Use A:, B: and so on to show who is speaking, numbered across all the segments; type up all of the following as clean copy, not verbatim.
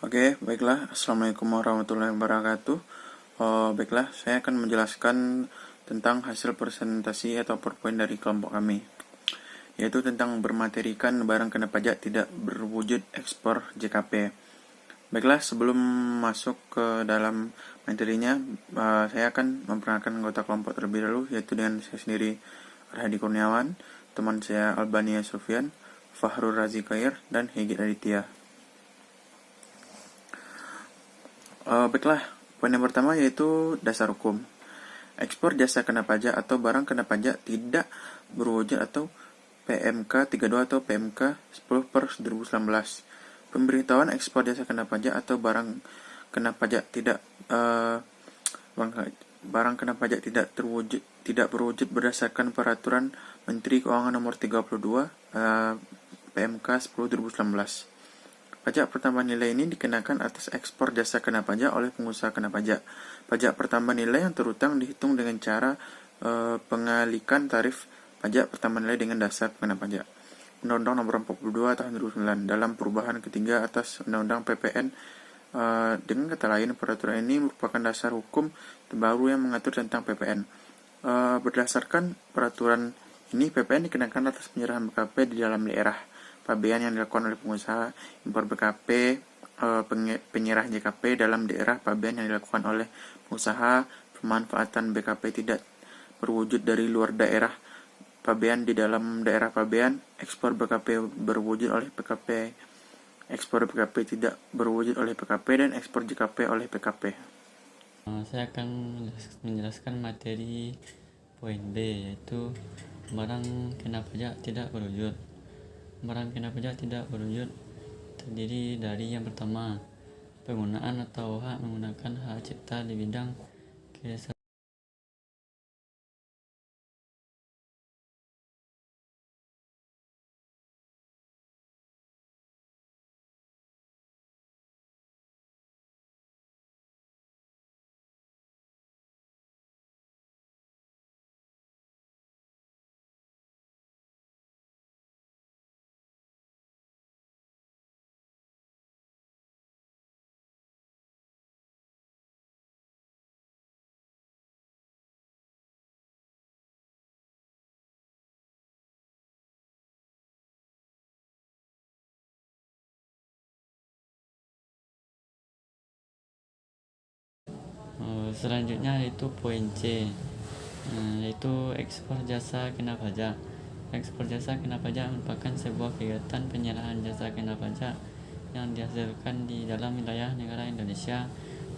A: Oke, baiklah. Assalamualaikum warahmatullahi wabarakatuh. Baiklah, saya akan menjelaskan tentang hasil presentasi atau PowerPoint dari kelompok kami, yaitu tentang bermaterikan barang kena pajak tidak berwujud ekspor JKP. Baiklah, sebelum masuk ke dalam materinya, saya akan memperkenalkan anggota kelompok terlebih dahulu, yaitu dengan saya sendiri, Arhadi Kurniawan, teman saya Albania Sofyan, Fahrul Razi Khair, dan Hegit Aditya. Baiklah, poin yang pertama yaitu dasar hukum. Ekspor jasa kena pajak atau barang kena pajak tidak berwujud atau PMK 32 atau PMK 10/2019. Pemberitahuan ekspor jasa kena pajak atau barang kena pajak tidak berwujud berdasarkan peraturan Menteri Keuangan nomor 32 PMK 10/2019. Pajak pertambahan nilai ini dikenakan atas ekspor jasa kena pajak oleh pengusaha kena pajak. Pajak pertambahan nilai yang terutang dihitung dengan cara pengalikan tarif pajak pertambahan nilai dengan dasar kena pajak. Undang-Undang Nomor 42 Tahun 2009 dalam perubahan ketiga atas Undang-Undang PPN. Dengan kata lain, peraturan ini merupakan dasar hukum terbaru yang mengatur tentang PPN. Berdasarkan peraturan ini, PPN dikenakan atas penyerahan BKP di dalam daerah pabean yang dilakukan oleh pengusaha impor BKP, penyerah JKP dalam daerah pabean yang dilakukan oleh pengusaha pemanfaatan BKP tidak berwujud dari luar daerah pabean di dalam daerah pabean, ekspor BKP berwujud oleh PKP, ekspor BKP tidak berwujud oleh PKP, dan ekspor JKP oleh PKP.
B: Saya akan menjelaskan materi poin B, yaitu barang kena pajak tidak berwujud. Barang kena pajak tidak berwujud terdiri dari yang pertama, penggunaan atau hak menggunakan hak cipta di bidang kesehatan. Selanjutnya yaitu poin C, yaitu ekspor jasa kena pajak. Ekspor jasa kena pajak merupakan sebuah kegiatan penyerahan jasa kena pajak yang dihasilkan di dalam wilayah negara Indonesia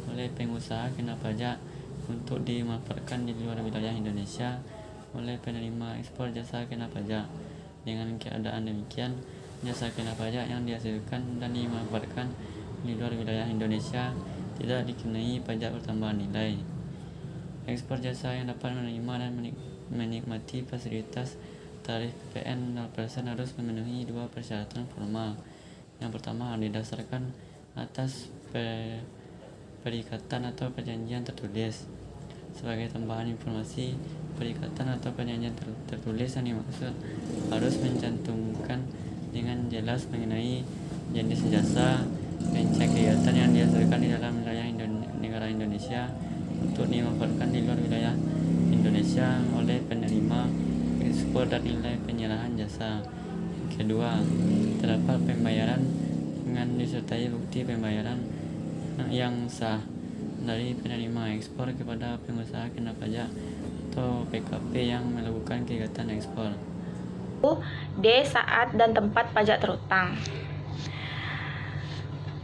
B: oleh pengusaha kena pajak untuk dimanfaatkan di luar wilayah Indonesia oleh penerima ekspor jasa kena pajak. Dengan keadaan demikian, jasa kena pajak yang dihasilkan dan dimanfaatkan di luar wilayah Indonesia tidak dikenai pajak pertambahan nilai. Ekspor jasa yang dapat menerima dan menikmati fasilitas tarif PPN 0% harus memenuhi dua persyaratan formal. Yang pertama, didasarkan atas perikatan atau perjanjian tertulis. Sebagai tambahan informasi, perikatan atau perjanjian tertulis yang dimaksud harus mencantumkan dengan jelas mengenai jenis jasa, rincian kegiatan yang dihasilkan di dalam wilayah negara Indonesia untuk dimanfaatkan di luar wilayah Indonesia oleh penerima ekspor dan nilai penyerahan jasa. Kedua, terdapat pembayaran dengan disertai bukti pembayaran yang sah dari penerima ekspor kepada pengusaha kena pajak atau PKP yang melakukan kegiatan ekspor.
C: D. Saat dan tempat pajak terutang.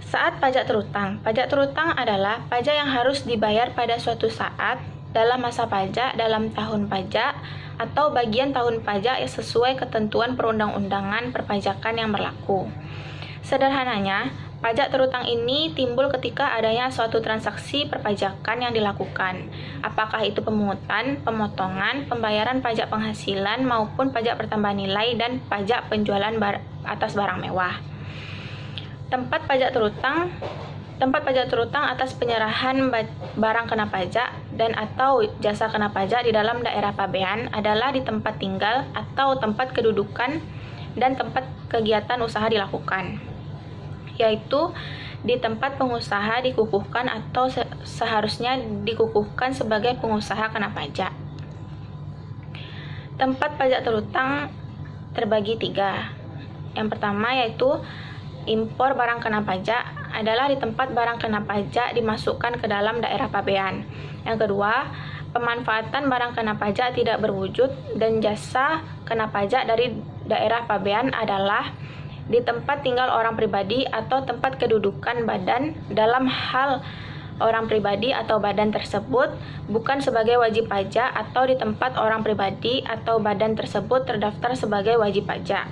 C: Saat pajak terutang. Pajak terutang adalah pajak yang harus dibayar pada suatu saat dalam masa pajak, dalam tahun pajak, atau bagian tahun pajak yang sesuai ketentuan perundang-undangan perpajakan yang berlaku. Sederhananya, pajak terutang ini timbul ketika adanya suatu transaksi perpajakan yang dilakukan, apakah itu pemungutan, pemotongan, pembayaran pajak penghasilan maupun pajak pertambahan nilai dan pajak penjualan atas barang mewah. Tempat pajak terutang atas penyerahan barang kena pajak dan atau jasa kena pajak di dalam daerah pabean adalah di tempat tinggal atau tempat kedudukan dan tempat kegiatan usaha dilakukan, yaitu di tempat pengusaha dikukuhkan atau seharusnya dikukuhkan sebagai pengusaha kena pajak. Tempat pajak terutang terbagi 3. Yang pertama yaitu impor barang kena pajak adalah di tempat barang kena pajak dimasukkan ke dalam daerah pabean. Yang kedua, pemanfaatan barang kena pajak tidak berwujud dan jasa kena pajak dari daerah pabean adalah di tempat tinggal orang pribadi atau tempat kedudukan badan dalam hal orang pribadi atau badan tersebut bukan sebagai wajib pajak atau di tempat orang pribadi atau badan tersebut terdaftar sebagai wajib pajak.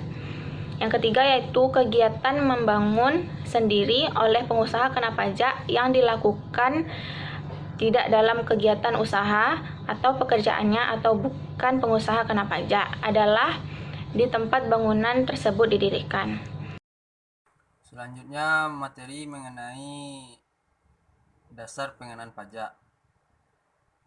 C: Yang ketiga yaitu kegiatan membangun sendiri oleh pengusaha kena pajak yang dilakukan tidak dalam kegiatan usaha atau pekerjaannya atau bukan pengusaha kena pajak adalah di tempat bangunan tersebut didirikan.
D: Selanjutnya materi mengenai dasar pengenaan pajak.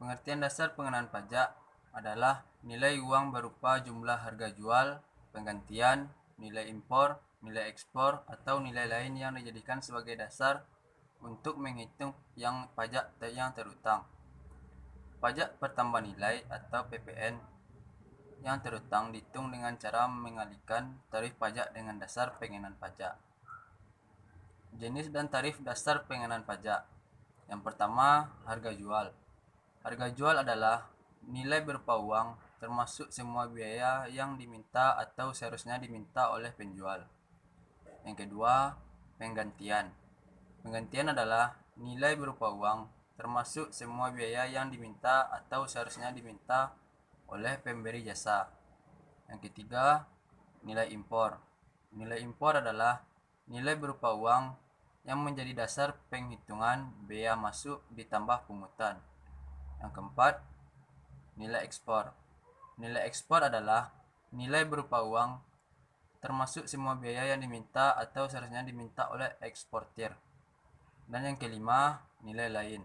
D: Pengertian dasar pengenaan pajak adalah nilai uang berupa jumlah harga jual, penggantian, nilai impor, nilai ekspor, atau nilai lain yang dijadikan sebagai dasar untuk menghitung yang pajak yang terutang. Pajak pertambahan nilai atau PPN yang terutang dihitung dengan cara mengalihkan tarif pajak dengan dasar pengenaan pajak. Jenis dan tarif dasar pengenaan pajak. Yang pertama, harga jual. Harga jual adalah nilai berupa uang termasuk semua biaya yang diminta atau seharusnya diminta oleh penjual. Yang kedua, penggantian. Penggantian adalah nilai berupa uang termasuk semua biaya yang diminta atau seharusnya diminta oleh pemberi jasa. Yang ketiga, nilai impor. Nilai impor adalah nilai berupa uang yang menjadi dasar penghitungan bea masuk ditambah pungutan. Yang keempat, nilai ekspor. Nilai ekspor adalah nilai berupa uang termasuk semua biaya yang diminta atau seharusnya diminta oleh eksportir. Dan yang kelima, nilai lain.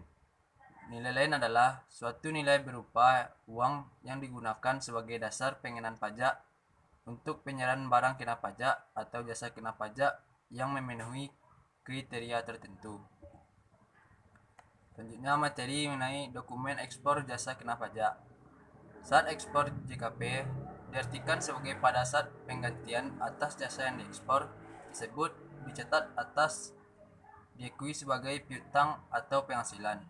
D: Nilai lain adalah suatu nilai berupa uang yang digunakan sebagai dasar pengenaan pajak untuk penyerahan barang kena pajak atau jasa kena pajak yang memenuhi kriteria tertentu. Selanjutnya materi mengenai dokumen ekspor jasa kena pajak. Saat ekspor JKP diartikan sebagai pada saat penggantian atas jasa yang diekspor tersebut dicatat atas diakui sebagai piutang atau penghasilan.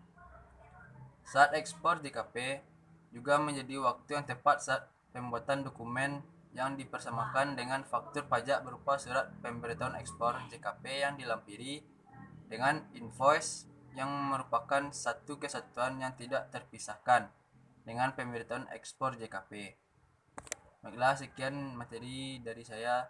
D: Saat ekspor JKP juga menjadi waktu yang tepat saat pembuatan dokumen yang dipersamakan dengan faktur pajak berupa surat pemberitahuan ekspor JKP yang dilampiri dengan invoice yang merupakan satu kesatuan yang tidak terpisahkan dengan pemberitahuan ekspor JKP. Baiklah, sekian materi dari saya.